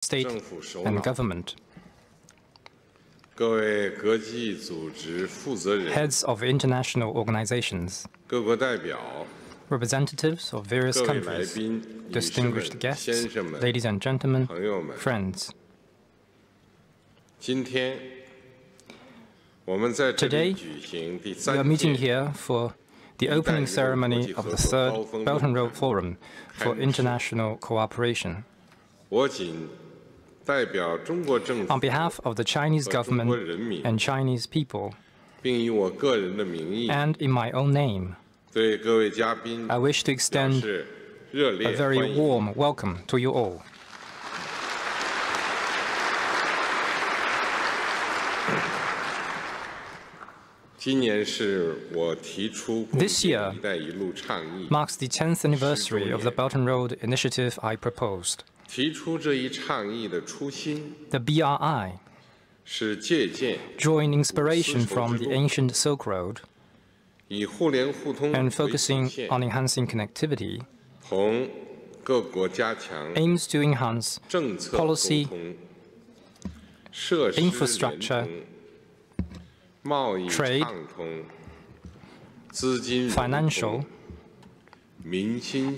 state and government, heads of international organizations, representatives of various countries, distinguished guests, ladies and gentlemen, friends. Today, we are meeting here for the opening ceremony of the third Belt and Road Forum for International Cooperation. On behalf of the Chinese government and Chinese people, and in my own name, I wish to extend a very warm welcome to you all. This year marks the 10th anniversary of the Belt and Road Initiative I proposed. The BRI, drawing inspiration from the ancient Silk Road and focusing on enhancing connectivity, aims to enhance policy, infrastructure, trade, financial,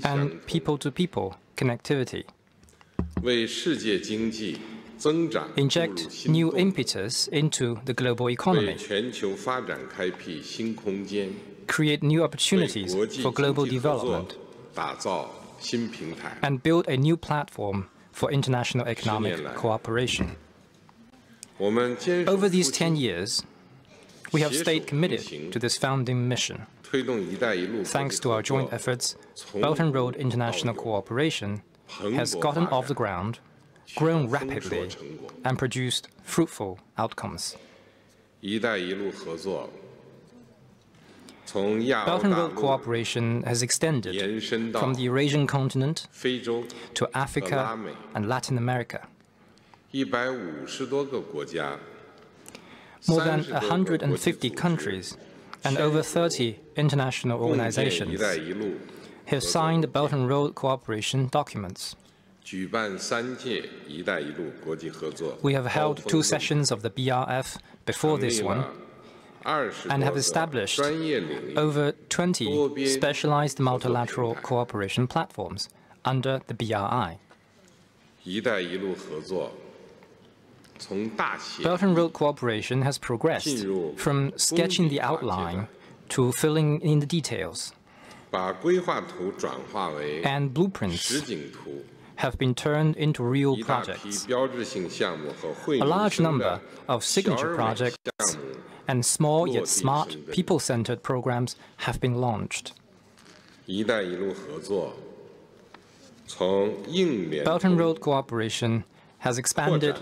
and people-to-people connectivity, inject new impetus into the global economy, create new opportunities for global development, and build a new platform for international economic cooperation. Over these 10 years, we have stayed committed to this founding mission. Thanks to our joint efforts, Belt and Road International Cooperation has gotten off the ground, grown rapidly, and produced fruitful outcomes. Belt and Road Cooperation has extended from the Eurasian continent to Africa and Latin America. More than 150 countries and over 30 international organizations have signed the Belt and Road Cooperation documents. We have held 2 sessions of the BRF before this one and have established over 20 specialized multilateral cooperation platforms under the BRI. Belt and Road Cooperation has progressed from sketching the outline to filling in the details, and blueprints have been turned into real projects. A large number of signature projects and small yet smart, people-centered programs have been launched. Belt and Road Cooperation has expanded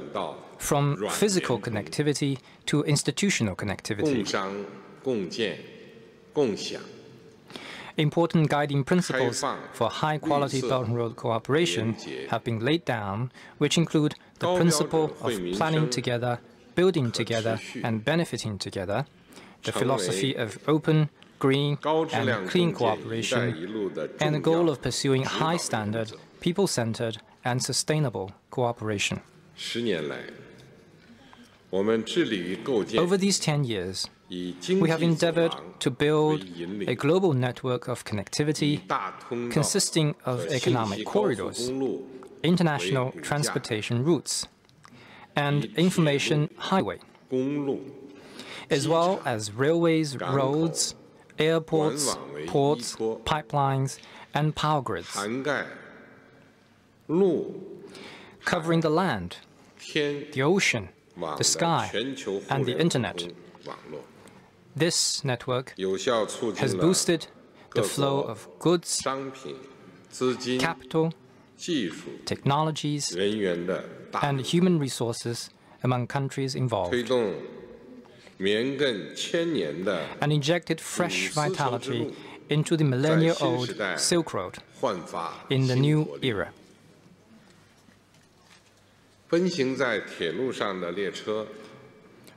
from physical connectivity to institutional connectivity. Important guiding principles for high-quality Belt and Road cooperation have been laid down, which include the principle of planning together, building together, and benefiting together, the philosophy of open, green, and clean cooperation, and the goal of pursuing high-standard, people-centered, and sustainable cooperation. Over these 10 years, we have endeavored to build a global network of connectivity consisting of economic corridors, international transportation routes, and information highway, as well as railways, roads, airports, ports, pipelines, and power grids, covering the land, the ocean, the sky, and the internet. This network has boosted the flow of goods, capital, technologies, and human resources among countries involved, and injected fresh vitality into the millennia-old Silk Road in the new era.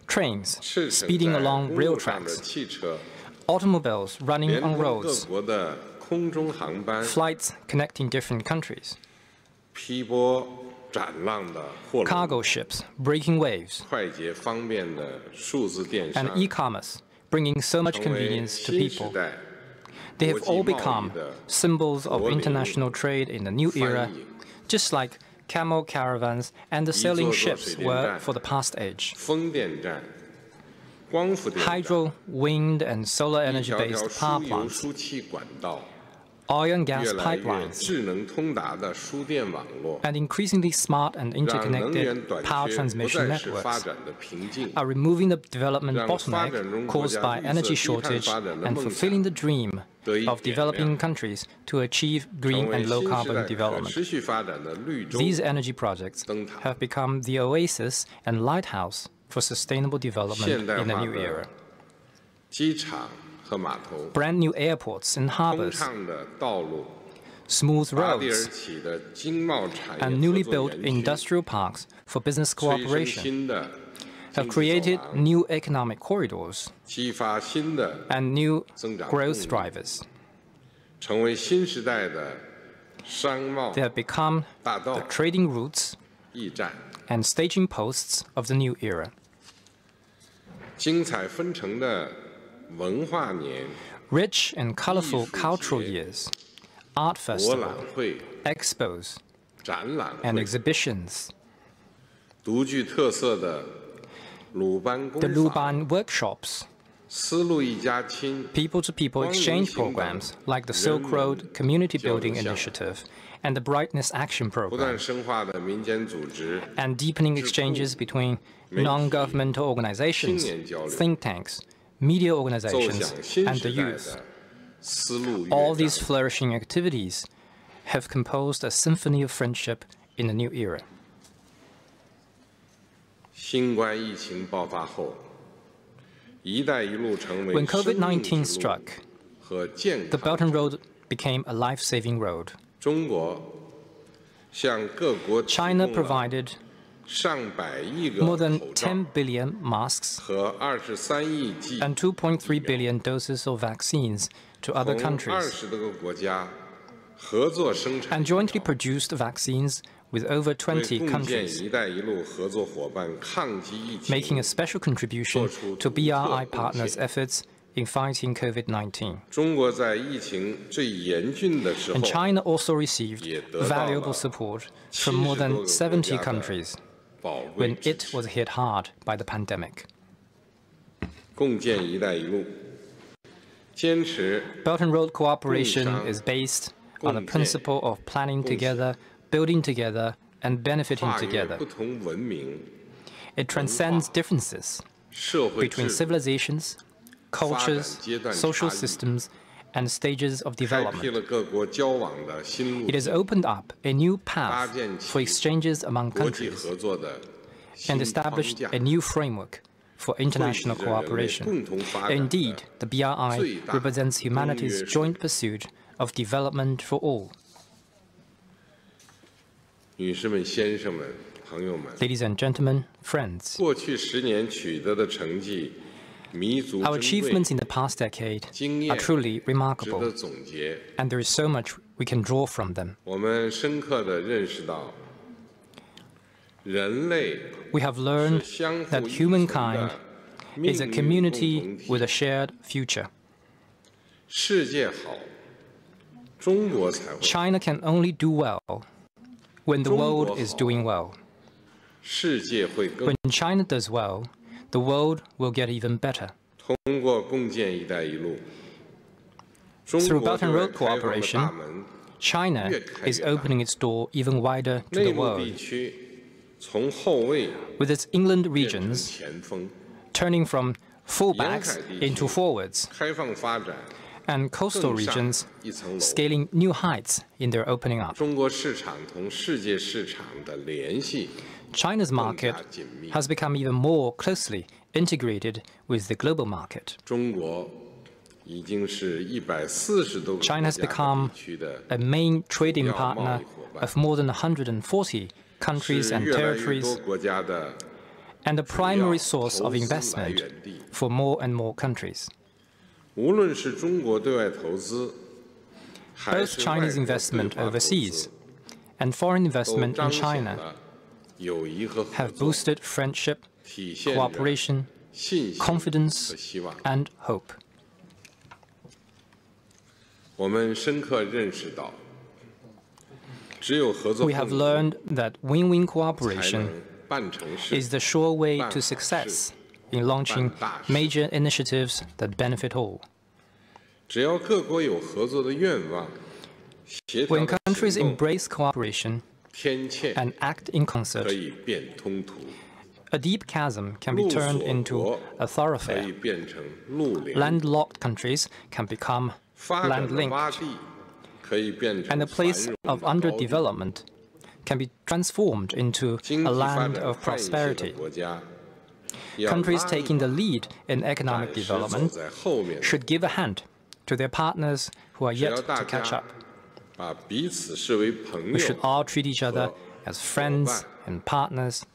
Trains speeding along rail tracks, automobiles running on roads, flights connecting different countries, cargo ships breaking waves, and e-commerce bringing so much convenience to people. They have all become symbols of international trade in the new era, just like camel caravans and the sailing ships were for the past age. Hydro, wind, and solar energy-based power plants, oil and gas pipelines, and increasingly smart and interconnected power transmission networks are removing the development bottleneck caused by energy shortage and fulfilling the dream of developing countries to achieve green and low-carbon development. These energy projects have become the oasis and lighthouse for sustainable development in the new era. Brand new airports and harbors, smooth roads, and newly built industrial parks for business cooperation have created new economic corridors and new growth drivers. They have become the trading routes and staging posts of the new era. Rich and colorful cultural years, art festivals, expos, and exhibitions. The Luban workshops, people-to-people exchange programs like the Silk Road Community Building Initiative and the Brightness Action Program, and deepening exchanges between non-governmental organizations, think tanks, media organizations, and the youth. All these flourishing activities have composed a symphony of friendship in the new era. When COVID-19 struck, the Belt and Road became a life-saving road. China provided more than 10 billion masks and 2.3 billion doses of vaccines to other countries, and jointly produced vaccines with over 20 countries, making a special contribution to BRI partners' efforts in fighting COVID-19. And China also received valuable support from more than 70 countries when it was hit hard by the pandemic. Belt and Road cooperation is based on the principle of planning together, building together, and benefiting together. It transcends differences between civilizations, cultures, social systems, and stages of development. It has opened up a new path for exchanges among countries and established a new framework for international cooperation. Indeed, the BRI represents humanity's joint pursuit of development for all. Ladies and gentlemen, friends, our achievements in the past decade are truly remarkable, and there is so much we can draw from them. We have learned that humankind is a community with a shared future. China can only do well when the world is doing well. When China does well, the world will get even better. Through Belt and Road cooperation, China is opening its door even wider to the world, with its inland regions turning from fullbacks into forwards, and coastal regions scaling new heights in their opening up. China's market has become even more closely integrated with the global market. China has become a main trading partner of more than 140 countries and territories, and a primary source of investment for more and more countries. Both Chinese investment overseas and foreign investment in China have boosted friendship, cooperation, confidence, and hope. We have learned that win-win cooperation is the sure way to success in launching major initiatives that benefit all. When countries embrace cooperation and act in concert, a deep chasm can be turned into a thoroughfare. Landlocked countries can become land-linked, and a place of underdevelopment can be transformed into a land of prosperity. Countries taking the lead in economic development should give a hand to their partners who are yet to catch up. We should all treat each other as friends and partners,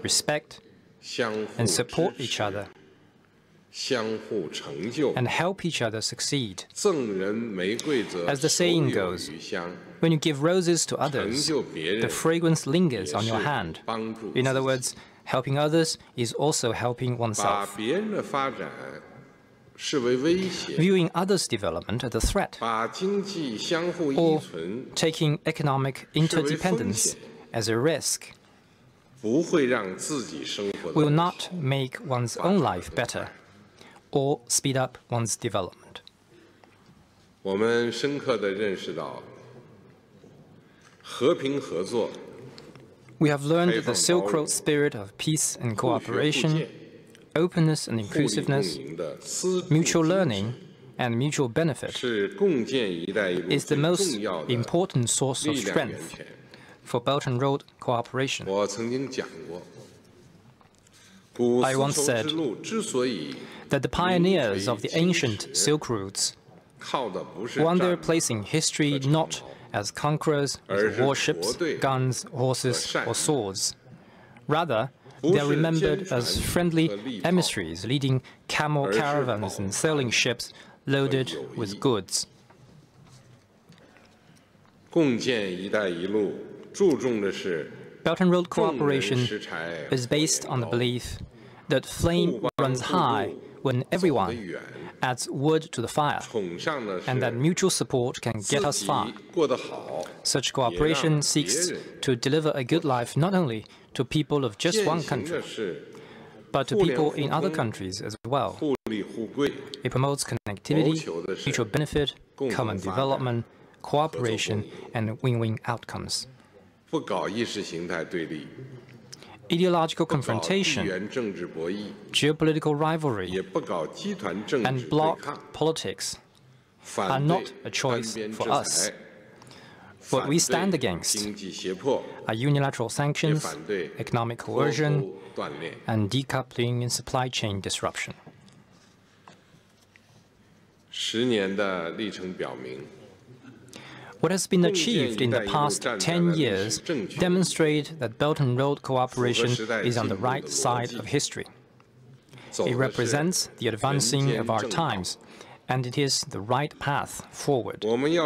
respect and support each other, and help each other succeed. As the saying goes, when you give roses to others, the fragrance lingers on your hand. In other words, helping others is also helping oneself. Viewing others' development as a threat, or taking economic interdependence as a risk, will not make one's own life better or speed up one's development. We have learned the Silk Road spirit of peace and cooperation, openness and inclusiveness, mutual learning and mutual benefit is the most important source of strength for Belt and Road cooperation. I once said that the pioneers of the ancient Silk Routes won their place in history not as conquerors with warships, guns, horses, or swords. Rather, they are remembered as friendly emissaries leading camel caravans and sailing ships loaded with goods. Belt and Road cooperation is based on the belief that flame runs high when everyone adds wood to the fire, and that mutual support can get us far. Such cooperation seeks to deliver a good life not only to people of just one country, but to people in other countries as well. It promotes connectivity, mutual benefit, common development, cooperation, and win-win outcomes. Ideological confrontation, geopolitical rivalry, and bloc politics are not a choice for us. What we stand against are unilateral sanctions, economic coercion, and decoupling and supply chain disruption. What has been achieved in the past 10 years demonstrate that Belt and Road cooperation is on the right side of history. It represents the advancing of our times, and it is the right path forward. We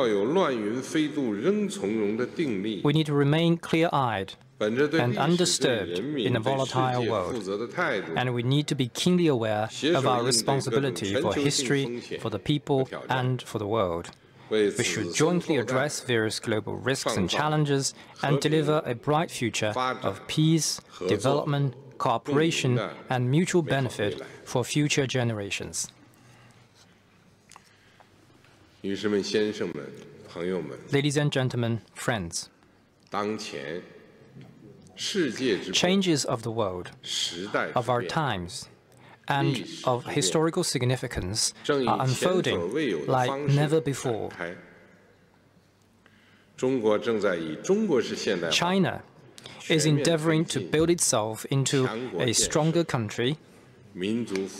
need to remain clear-eyed and undisturbed in a volatile world, and we need to be keenly aware of our responsibility for history, for the people, and for the world. We should jointly address various global risks and challenges and deliver a bright future of peace, development, cooperation, and mutual benefit for future generations. Ladies and gentlemen, friends, changes of the world, of our times, and of historical significance are unfolding like never before. China is endeavoring to build itself into a stronger country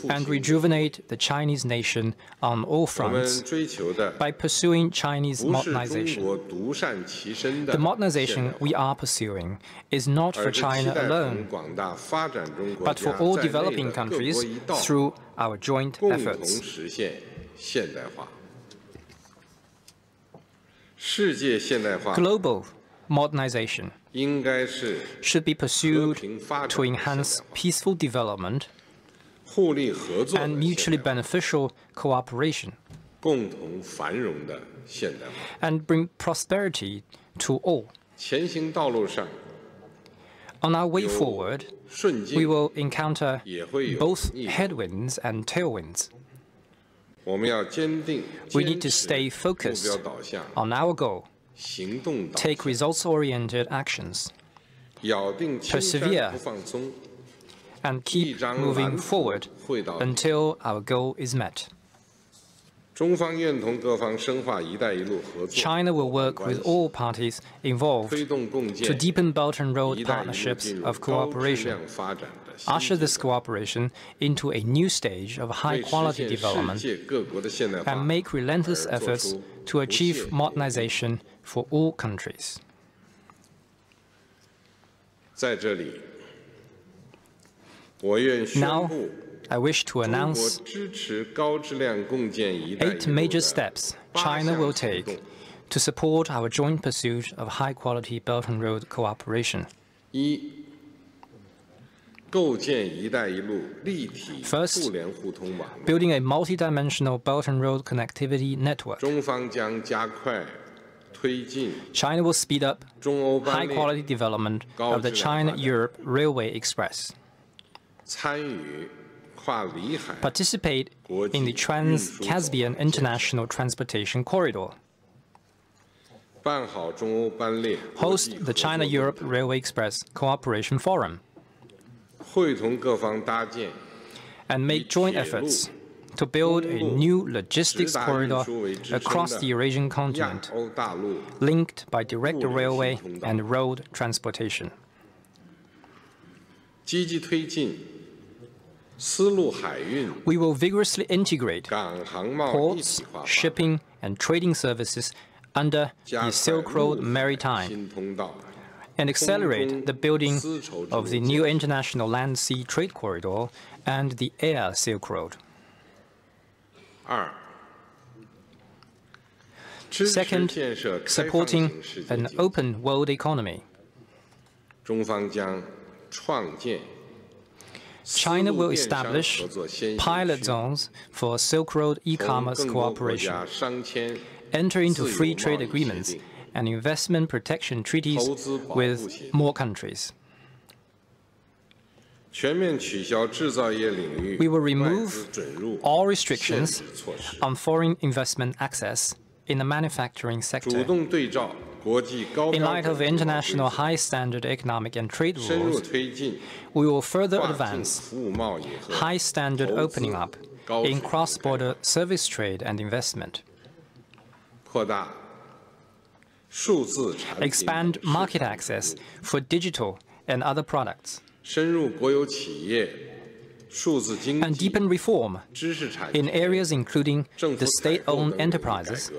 and rejuvenate the Chinese nation on all fronts by pursuing Chinese modernization. The modernization we are pursuing is not for China alone, but for all developing countries through our joint efforts. Global modernization should be pursued to enhance peaceful development and mutually beneficial cooperation, and bring prosperity to all. On our way forward, we will encounter both headwinds and tailwinds. We need to stay focused on our goal, take results-oriented actions, persevere, and keep moving forward until our goal is met. China will work with all parties involved to deepen Belt and Road partnerships of cooperation, usher this cooperation into a new stage of high-quality development, and make relentless efforts to achieve modernization for all countries. Now, I wish to announce 8 major steps China will take to support our joint pursuit of high-quality Belt and Road cooperation. First, building a multidimensional Belt and Road connectivity network. China will speed up high-quality development of the China-Europe Railway Express. Participate in the Trans-Caspian International Transportation Corridor. Host the China-Europe Railway Express Cooperation Forum. And make joint efforts to build a new logistics corridor across the Eurasian continent, linked by direct railway and road transportation. We will vigorously integrate ports, shipping, and trading services under the Silk Road Maritime and accelerate the building of the new international land-sea trade corridor and the Air Silk Road. Second, supporting an open world economy. China will establish pilot zones for Silk Road e-commerce cooperation, enter into free trade agreements and investment protection treaties with more countries. We will remove all restrictions on foreign investment access in the manufacturing sector. In light of international high-standard economic and trade rules, we will further advance high-standard opening up in cross-border service trade and investment. Expand market access for digital and other products. And deepen reform in areas including the state-owned enterprises,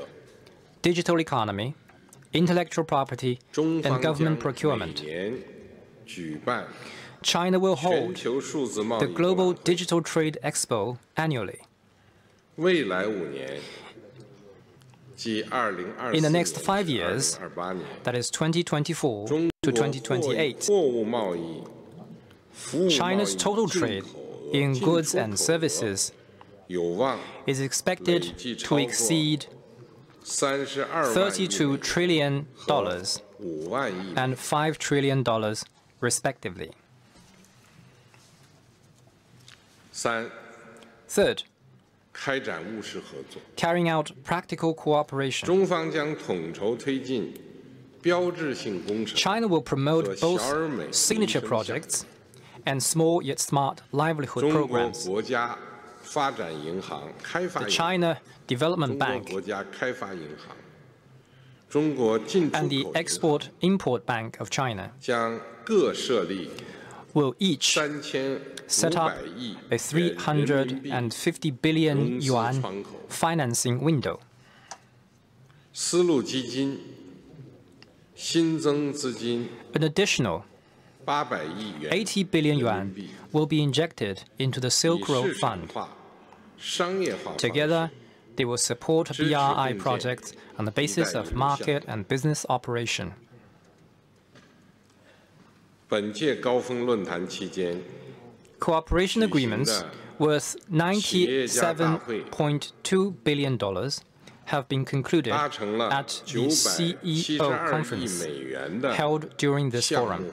digital economy, intellectual property, and government procurement. China will hold the Global Digital Trade Expo annually. In the next 5 years, that is 2024 to 2028, China's total trade in goods and services is expected to exceed $32 trillion and $5 trillion, respectively. Third, carrying out practical cooperation. China will promote both signature projects and small yet smart livelihood programs. The China Development Bank and the Export-Import Bank of China will each set up a 350 billion yuan financing window. An additional 80 billion yuan will be injected into the Silk Road Fund. Together, they will support BRI projects on the basis of market and business operation. Cooperation agreements worth $97.2 billion have been concluded at the CEO conference held during this forum.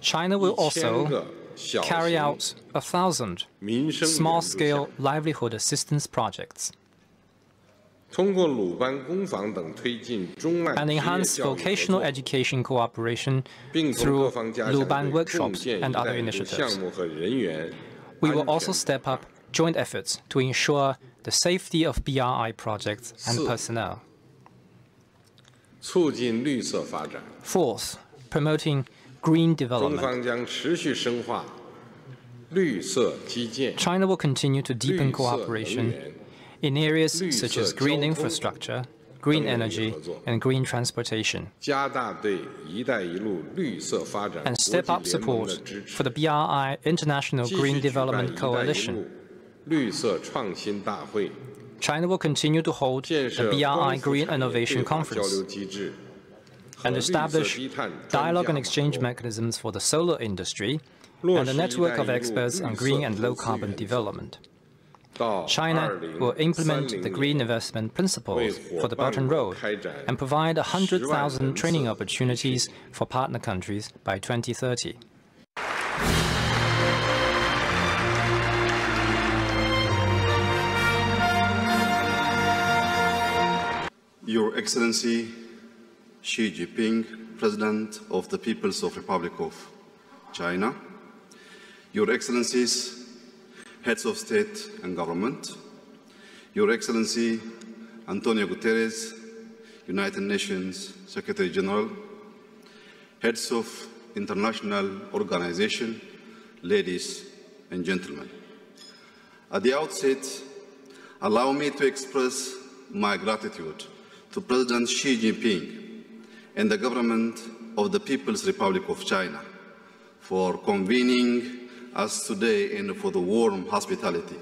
China will also carry out 1,000 small-scale livelihood assistance projects and enhance vocational education cooperation through Luban workshops and other initiatives. We will also step up joint efforts to ensure the safety of BRI projects and personnel. Fourth, promoting green development. China will continue to deepen cooperation in areas such as green infrastructure, green energy, and green transportation, and step up support for the BRI International Green Development Coalition. China will continue to hold the BRI Green Innovation Conference and establish dialogue and exchange mechanisms for the solar industry and a network of experts on green and low-carbon development. China will implement the green investment principles for the Belt and Road and provide 100,000 training opportunities for partner countries by 2030. Your Excellency Xi Jinping, President of the People's Republic of China, Your Excellencies, Heads of State and Government, Your Excellency Antonio Guterres, United Nations Secretary General, Heads of International Organization, ladies and gentlemen. At the outset, allow me to express my gratitude to President Xi Jinping and the government of the People's Republic of China for convening us today and for the warm hospitality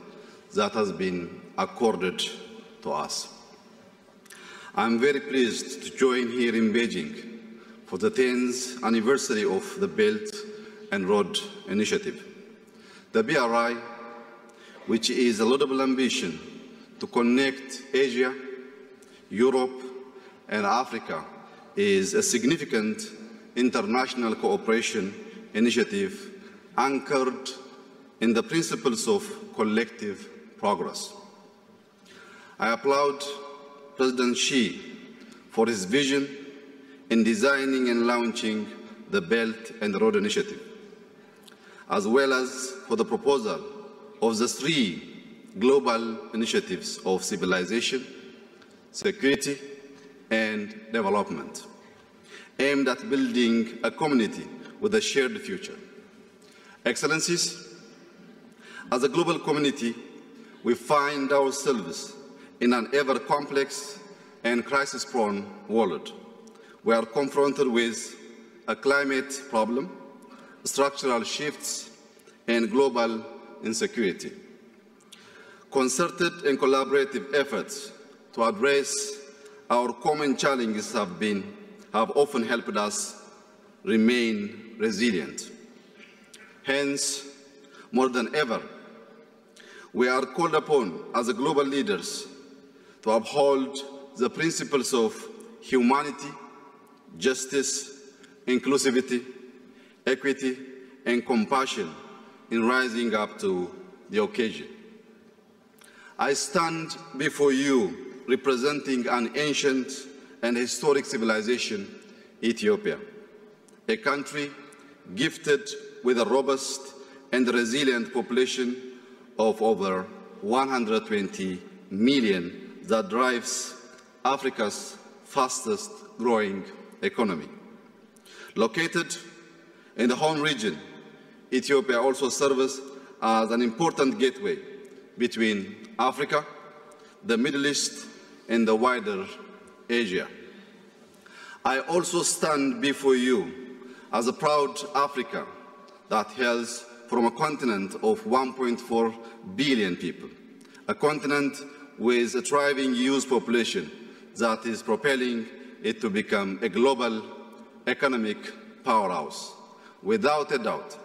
that has been accorded to us. I am very pleased to join here in Beijing for the 10th anniversary of the Belt and Road Initiative. The BRI, which is a laudable ambition to connect Asia, Europe, and Africa, is a significant international cooperation initiative anchored in the principles of collective progress. I applaud President Xi for his vision in designing and launching the Belt and Road Initiative, as well as for the proposal of the 3 global initiatives of civilization, security, and development, aimed at building a community with a shared future. Excellencies, as a global community, we find ourselves in an ever-complex and crisis-prone world. We are confronted with a climate problem, structural shifts, and global insecurity. Concerted and collaborative efforts to address our common challenges have often helped us remain resilient. Hence, more than ever, we are called upon as global leaders to uphold the principles of humanity, justice, inclusivity, equity, and compassion in rising up to the occasion. I stand before you representing an ancient and historic civilization, Ethiopia, a country gifted with a robust and resilient population of over 120 million that drives Africa's fastest growing economy. Located in the Horn region, Ethiopia also serves as an important gateway between Africa, the Middle East, and the wider Asia. I also stand before you as a proud Africa that hails from a continent of 1.4 billion people, a continent with a thriving youth population that is propelling it to become a global economic powerhouse. Without a doubt,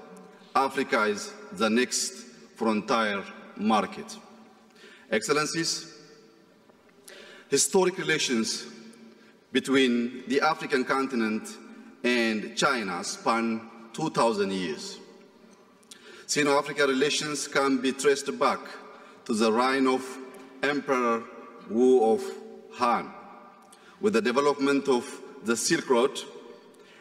Africa is the next frontier market. Excellencies, historic relations between the African continent and China span 2,000 years. Sino-African relations can be traced back to the reign of Emperor Wu of Han. With the development of the Silk Road,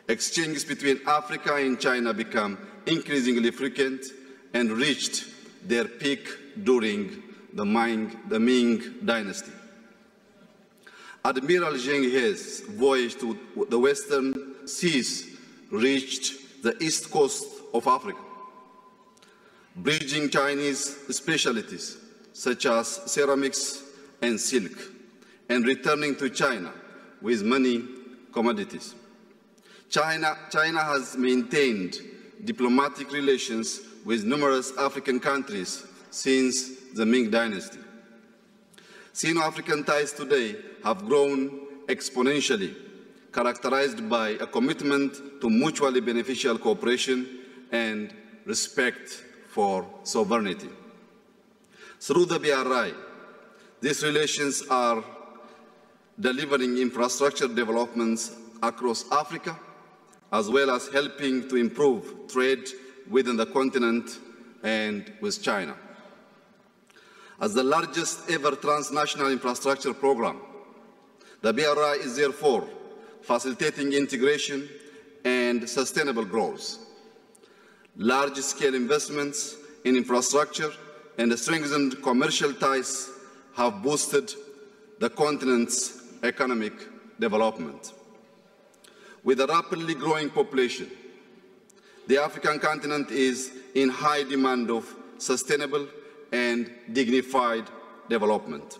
exchanges between Africa and China became increasingly frequent and reached their peak during the Ming Dynasty. Admiral Zheng He's voyage to the Western Seas reached the east coast of Africa, bridging Chinese specialties such as ceramics and silk, and returning to China with many commodities. China has maintained diplomatic relations with numerous African countries since the Ming Dynasty. Sino-African ties today have grown exponentially, characterized by a commitment to mutually beneficial cooperation and respect for sovereignty. Through the BRI, these relations are delivering infrastructure developments across Africa, as well as helping to improve trade within the continent and with China. As the largest ever transnational infrastructure program, the BRI is therefore facilitating integration and sustainable growth. Large-scale investments in infrastructure and strengthened commercial ties have boosted the continent's economic development. With a rapidly growing population, the African continent is in high demand of sustainable and dignified development.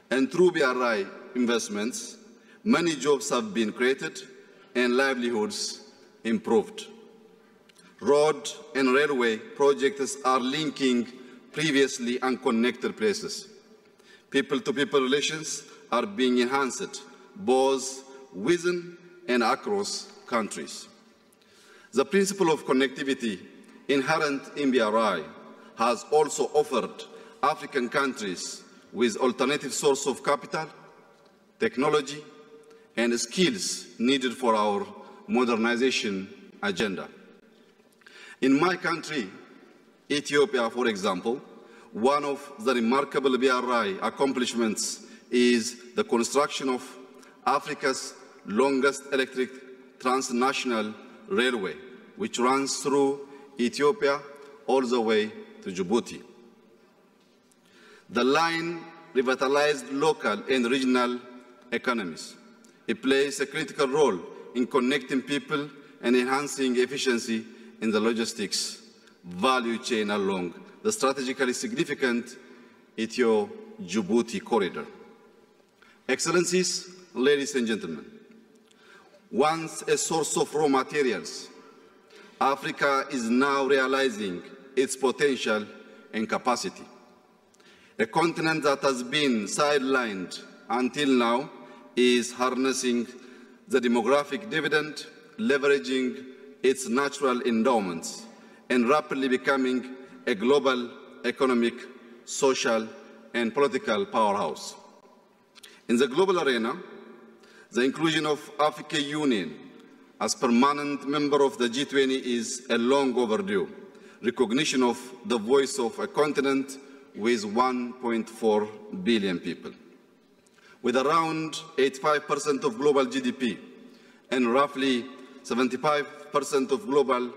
And through BRI investments, many jobs have been created and livelihoods improved. Road and railway projects are linking previously unconnected places. People-to-people relations are being enhanced both within and across countries. The principle of connectivity inherent in BRI has also offered African countries with alternative sources of capital, technology, and skills needed for our modernization agenda. In my country, Ethiopia, for example, one of the remarkable BRI accomplishments is the construction of Africa's longest electric transnational railway, which runs through Ethiopia all the way to Djibouti. The line revitalized local and regional economies. It plays a critical role in connecting people and enhancing efficiency in the logistics value chain along the strategically significant Ethio-Djibouti corridor. Excellencies, ladies and gentlemen, once a source of raw materials, Africa is now realizing its potential and capacity. A continent that has been sidelined until now is harnessing the demographic dividend, leveraging its natural endowments, and rapidly becoming a global economic, social, and political powerhouse. In the global arena, the inclusion of African Union as permanent member of the G20 is a long overdue recognition of the voice of a continent with 1.4 billion people. With around 85% of global GDP and roughly 75% of global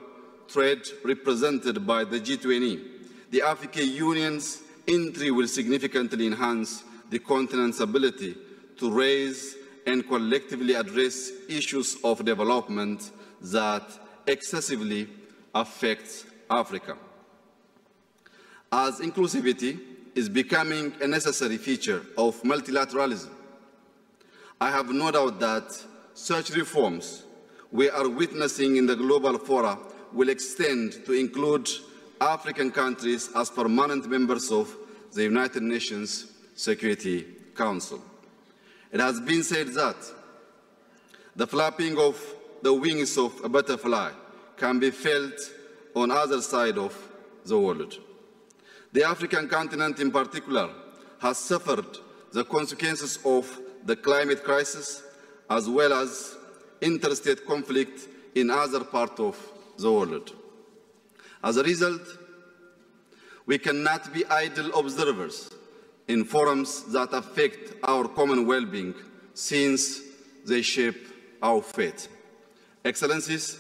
trade represented by the G20, the African Union's entry will significantly enhance the continent's ability to raise and collectively address issues of development that excessively affect Africa. As inclusivity is becoming a necessary feature of multilateralism, I have no doubt that such reforms we are witnessing in the global fora will extend to include African countries as permanent members of the United Nations Security Council. It has been said that the flapping of the wings of a butterfly can be felt on either side of the world. The African continent in particular has suffered the consequences of the climate crisis as well as interstate conflict in other parts of the world. As a result, we cannot be idle observers in forums that affect our common well-being since they shape our fate. Excellencies,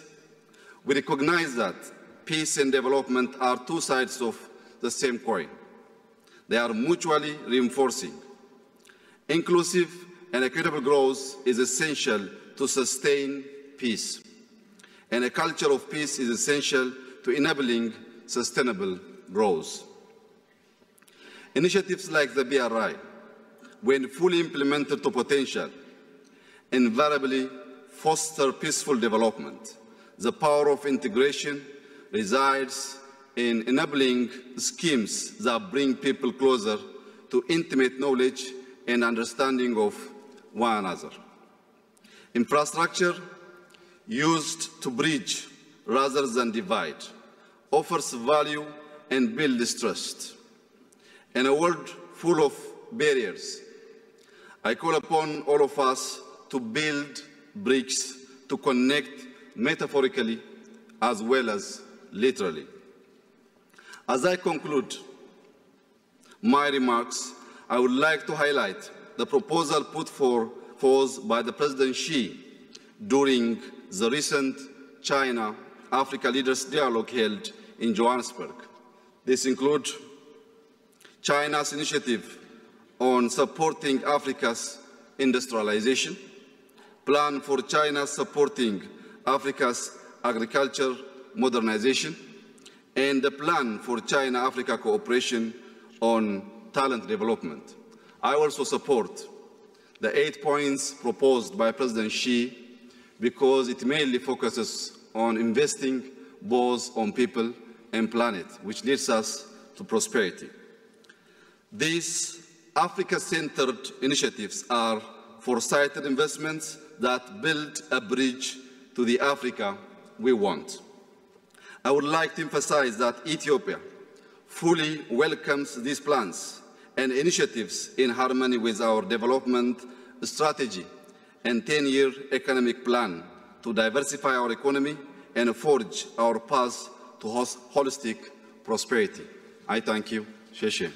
we recognize that peace and development are two sides of the same coin. They are mutually reinforcing. Inclusive and equitable growth is essential to sustain peace, and a culture of peace is essential to enabling sustainable growth. Initiatives like the BRI, when fully implemented to potential, invariably foster peaceful development. The power of integration resides in enabling schemes that bring people closer to intimate knowledge and understanding of one another. Infrastructure used to bridge rather than divide offers value and builds trust. In a world full of barriers, I call upon all of us to build bridges to connect metaphorically as well as literally. As I conclude my remarks, I would like to highlight the proposal put forth by the President Xi during the recent China-Africa Leaders Dialogue held in Johannesburg. This includes China's initiative on supporting Africa's industrialization, plan for China supporting Africa's agriculture modernization, and the plan for China-Africa cooperation on talent development. I also support the 8 points proposed by President Xi because it mainly focuses on investing both on people and planet, which leads us to prosperity. These Africa-centered initiatives are foresighted investments that build a bridge to the Africa we want. I would like to emphasize that Ethiopia fully welcomes these plans and initiatives in harmony with our development strategy and 10-year economic plan to diversify our economy and forge our path to holistic prosperity. I thank you. Sheshe.